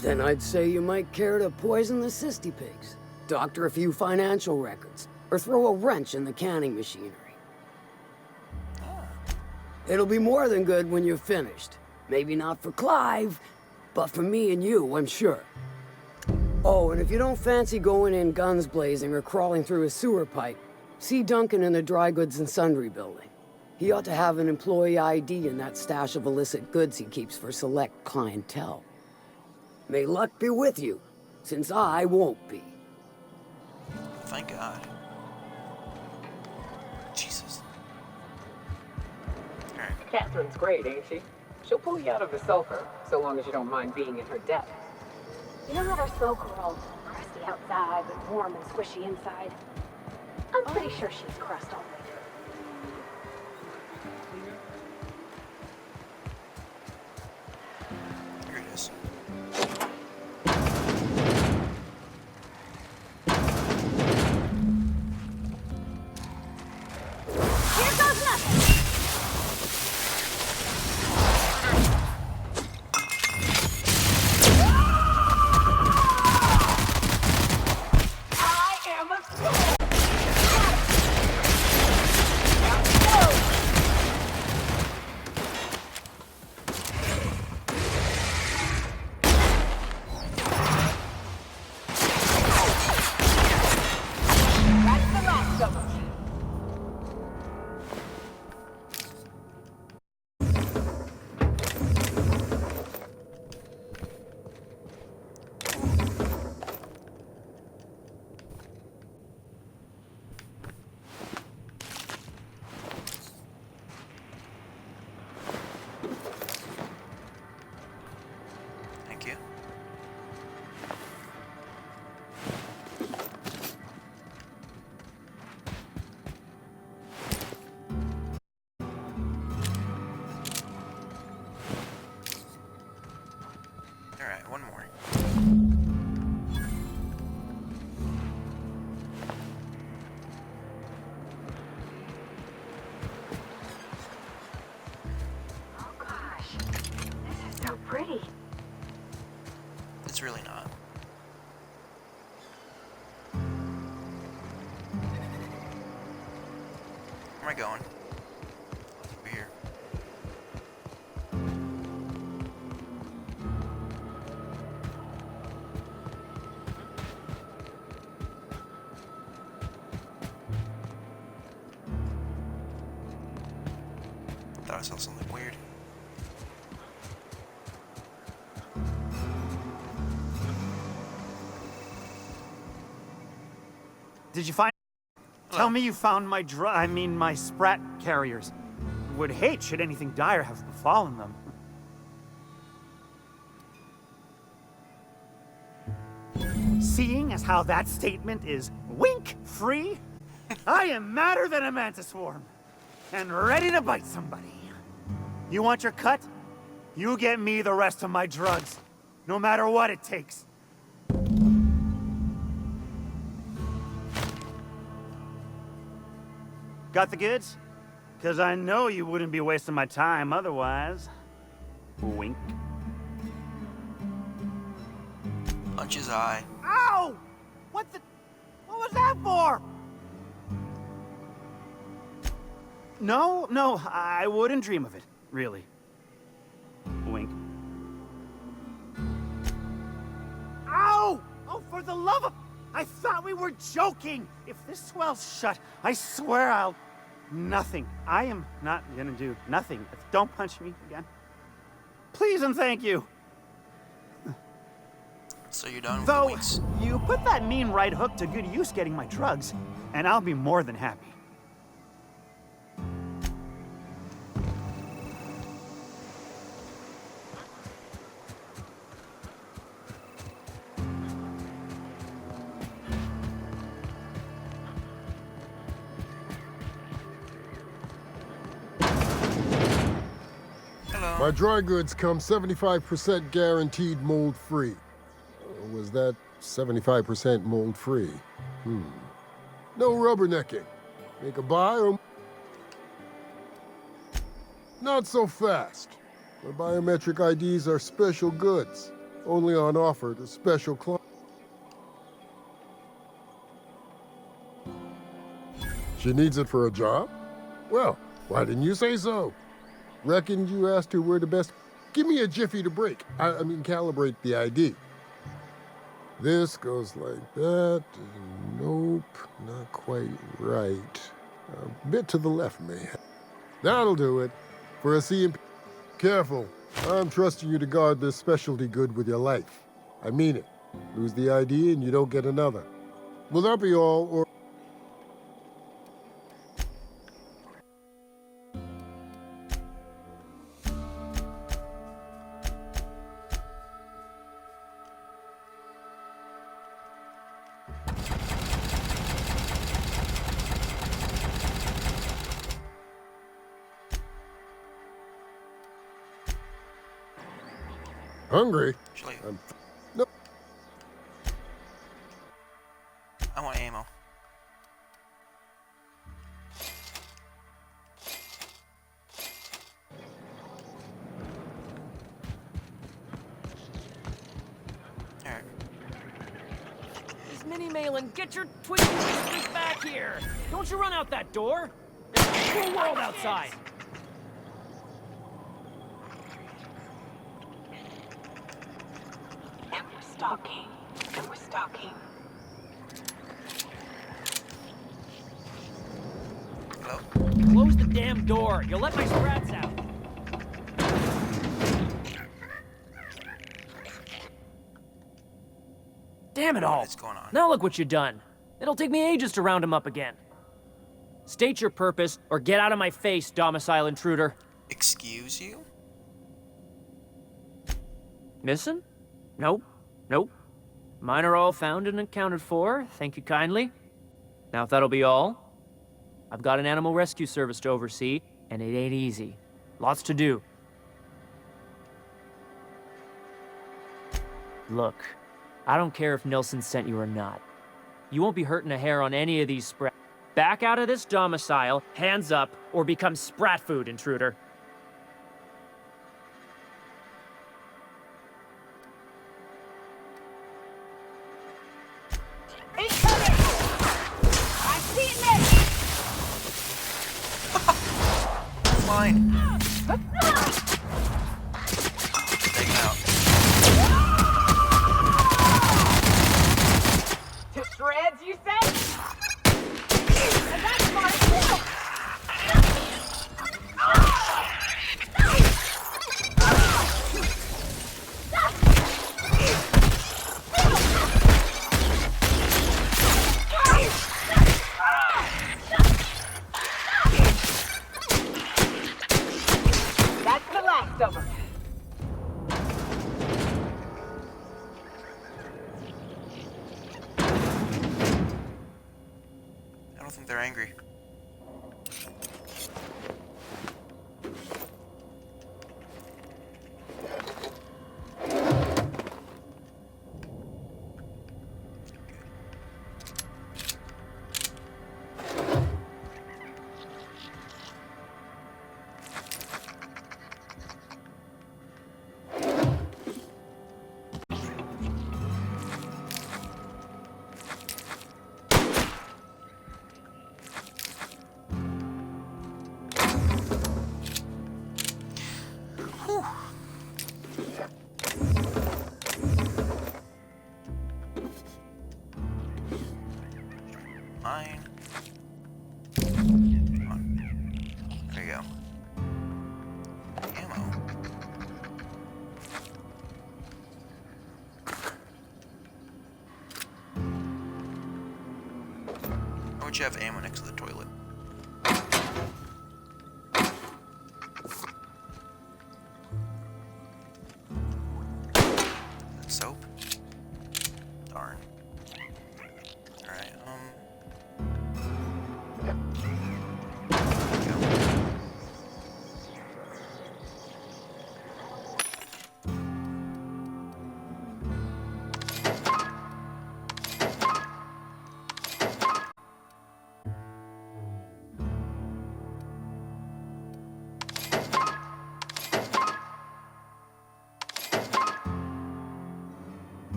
Speaker 16: Then I'd say you might care to poison the cysty pigs, doctor a few financial records, or throw a wrench in the canning machinery. It'll be more than good when you're finished. Maybe not for Clive, but for me and you, I'm sure. Oh, and if you don't fancy going in guns blazing or crawling through a sewer pipe, see Duncan in the Dry Goods and Sundry building. He ought to have an employee ID in that stash of illicit goods he keeps for select clientele. May luck be with you, since I won't be.
Speaker 1: Thank God. Jesus. Alright.
Speaker 8: Catherine's great, ain't she? She'll pull you out of the sulfur, so long as you don't mind being in her debt.
Speaker 2: You know how they're so cool, crusty outside, but warm and squishy inside? I'm pretty sure she's crust all the way through.
Speaker 1: Here it is.
Speaker 6: Here goes nothing!
Speaker 1: Where am I going? Over here. Thought I saw something weird.
Speaker 3: Did you find? Tell me you found my my Sprat carriers. Would hate should anything dire have befallen them. Seeing as how that statement is wink-free, I am madder than a mantis swarm, and ready to bite somebody. You want your cut? You get me the rest of my drugs, no matter what it takes. Got the goods? Because I know you wouldn't be wasting my time otherwise. Wink.
Speaker 1: Punch his eye.
Speaker 3: Ow! What was that for? No, I wouldn't dream of it, really. Wink. Ow! Oh, for the love of... I thought we were joking! If this swells shut, I swear I'll... Nothing. I am not gonna do nothing. Don't punch me again. Please and thank you.
Speaker 1: So you're done with
Speaker 3: Though,
Speaker 1: the winks.
Speaker 3: you put that mean right hook to good use getting my drugs, and I'll be more than happy.
Speaker 1: Hello.
Speaker 17: My dry goods come 75% guaranteed mold-free. Was that 75% mold-free? No rubbernecking. Make a buy or... Not so fast. My biometric IDs are special goods. Only on offer to special clients. She needs it for a job? Well, why didn't you say so? Reckoned you asked her where the best... Give me a jiffy to break. I mean, calibrate the ID. This goes like that. Nope, not quite right. A bit to the left, maybe. That'll do it. For a CMP... Careful. I'm trusting you to guard this specialty good with your life. I mean it. Lose the ID and you don't get another. Will that be all, or... Hungry? No.
Speaker 1: I want ammo. Alright.
Speaker 13: Miss Minnie Malin, get your twisty sisters back here! Don't you run out that door! There's a cool world outside!
Speaker 2: Stalking. And we're stalking.
Speaker 1: Hello?
Speaker 13: Close the damn door. You'll let my sprats out. Damn it all.
Speaker 1: What's going on?
Speaker 13: Now look what you've done. It'll take me ages to round him up again. State your purpose, or get out of my face, domicile intruder.
Speaker 1: Excuse you?
Speaker 13: Missing? Nope. Nope. Mine are all found and accounted for, thank you kindly. Now if that'll be all, I've got an animal rescue service to oversee, and it ain't easy. Lots to do. Look, I don't care if Nilsson sent you or not. You won't be hurting a hair on any of these sprats. Back out of this domicile, hands up, or become sprat food, intruder.
Speaker 1: Mine. Take him out.
Speaker 8: To shreds, you say? And that's smart too. That's the last of them.
Speaker 1: I don't think they're angry. Mine. Come on. There you go. Ammo. Why would you have ammo next to the toilet? Soap? Darn. Alright,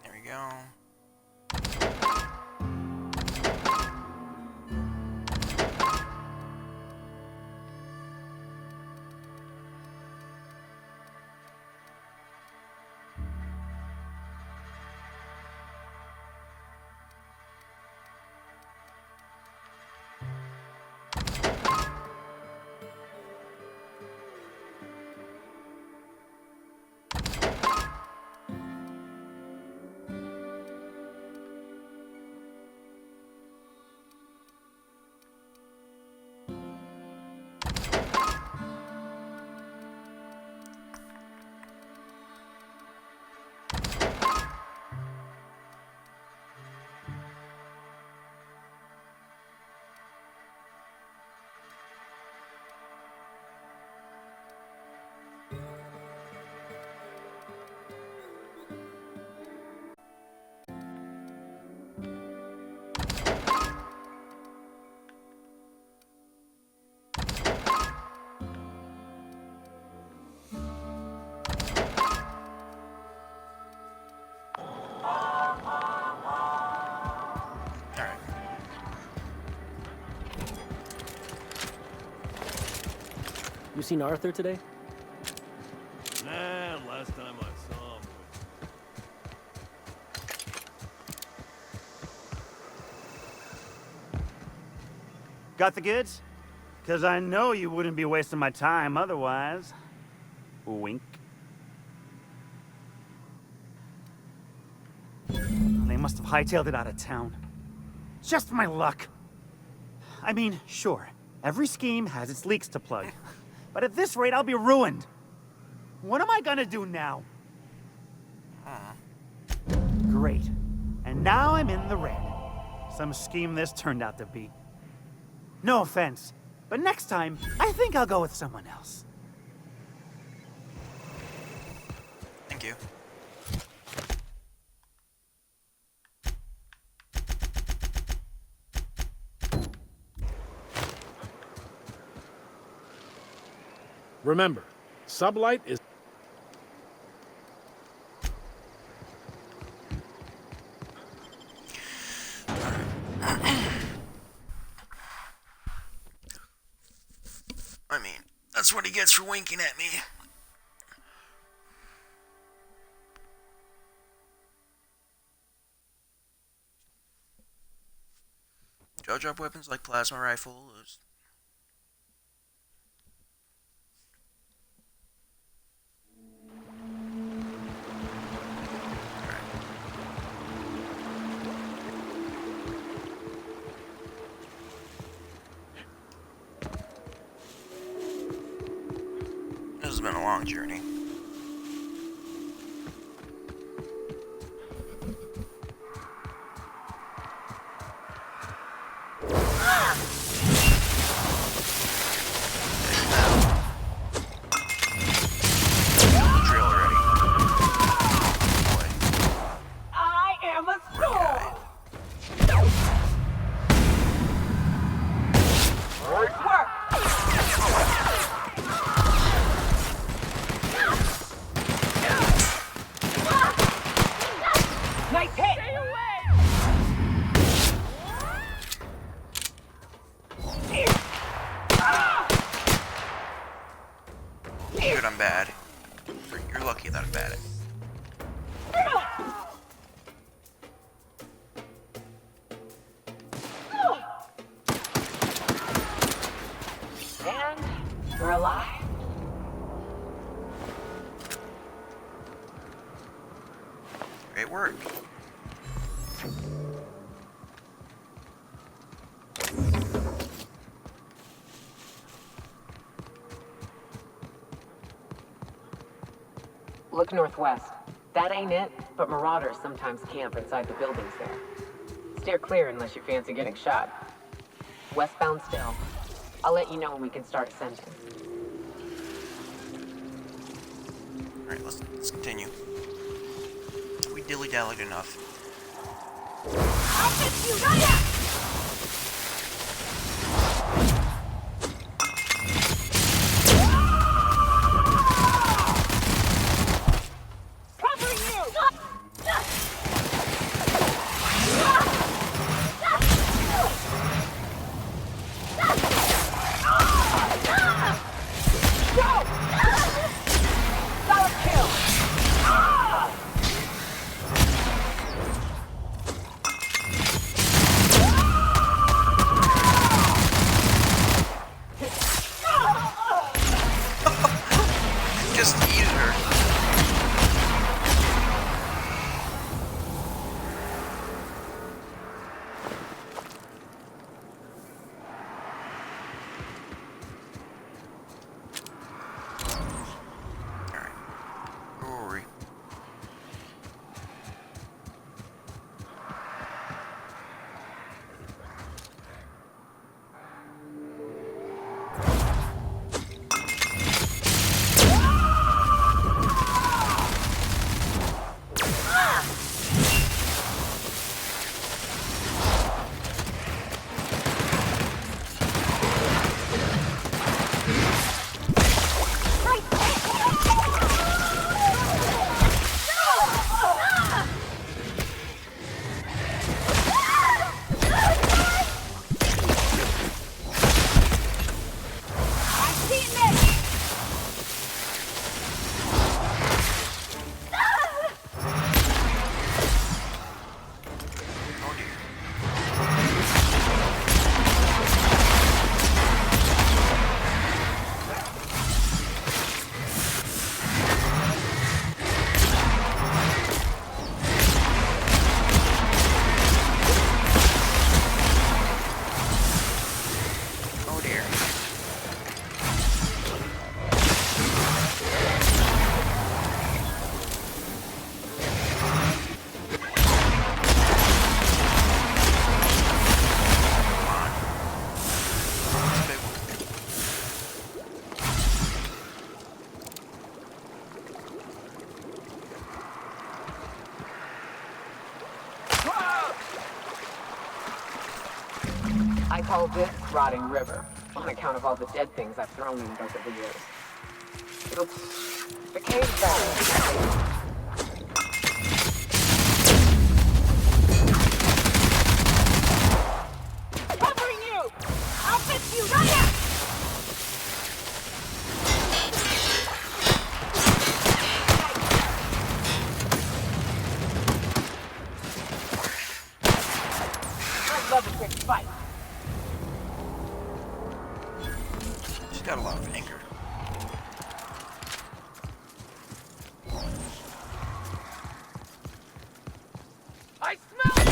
Speaker 1: there we go.
Speaker 18: You seen Arthur today?
Speaker 12: Nah, last time I saw him.
Speaker 3: Got the goods? Because I know you wouldn't be wasting my time otherwise. Wink. They must have hightailed it out of town. Just my luck. I mean, sure, every scheme has its leaks to plug. But at this rate, I'll be ruined. What am I gonna do now? Great. And now I'm in the red. Some scheme this turned out to be. No offense, but next time, I think I'll go with someone else.
Speaker 1: Thank you.
Speaker 10: Remember, Sublight is...
Speaker 1: I mean, that's what he gets for winking at me. Jaw drop weapons like plasma rifles. This has been a long journey.
Speaker 8: I am a storm! Work! Nice hit! Stay
Speaker 1: Dude, I'm bad. You're lucky that I'm bad at it.
Speaker 8: And we're alive.
Speaker 1: Great work.
Speaker 8: Look northwest. That ain't it, but marauders sometimes camp inside the buildings there. Steer clear unless you fancy getting shot. Westbound still. I'll let you know when we can start ascending.
Speaker 1: Alright, let's continue. We dilly-dallied enough.
Speaker 2: I'll fix you right up!
Speaker 6: Covering you!
Speaker 8: Solid kill! I call this rotting river, on account of all the dead things I've thrown in it over the years. The cave's valley.
Speaker 6: Covering you! I'll fix you right up!
Speaker 8: I'd love a quick fight.
Speaker 1: She's got a lot of anger.
Speaker 9: I smell it!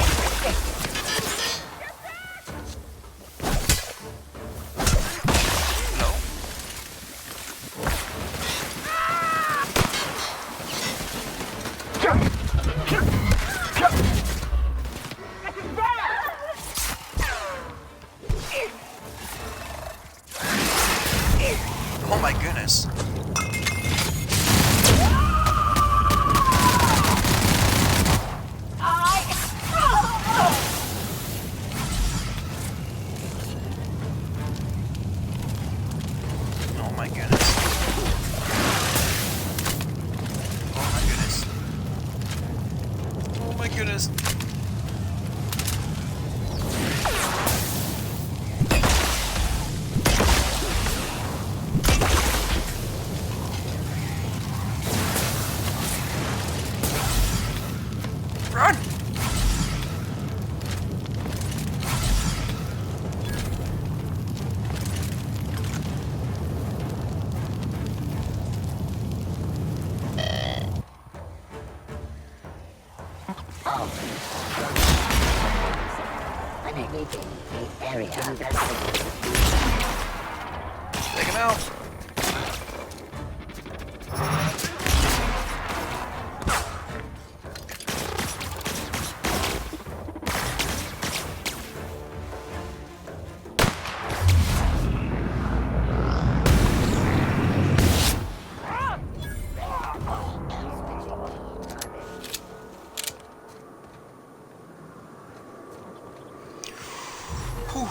Speaker 1: No.
Speaker 9: This is bad!
Speaker 1: Oh my goodness. Oh my goodness. Oh my goodness. Oh my goodness. Run!
Speaker 19: When I leave the area,
Speaker 1: Take him out. Whew.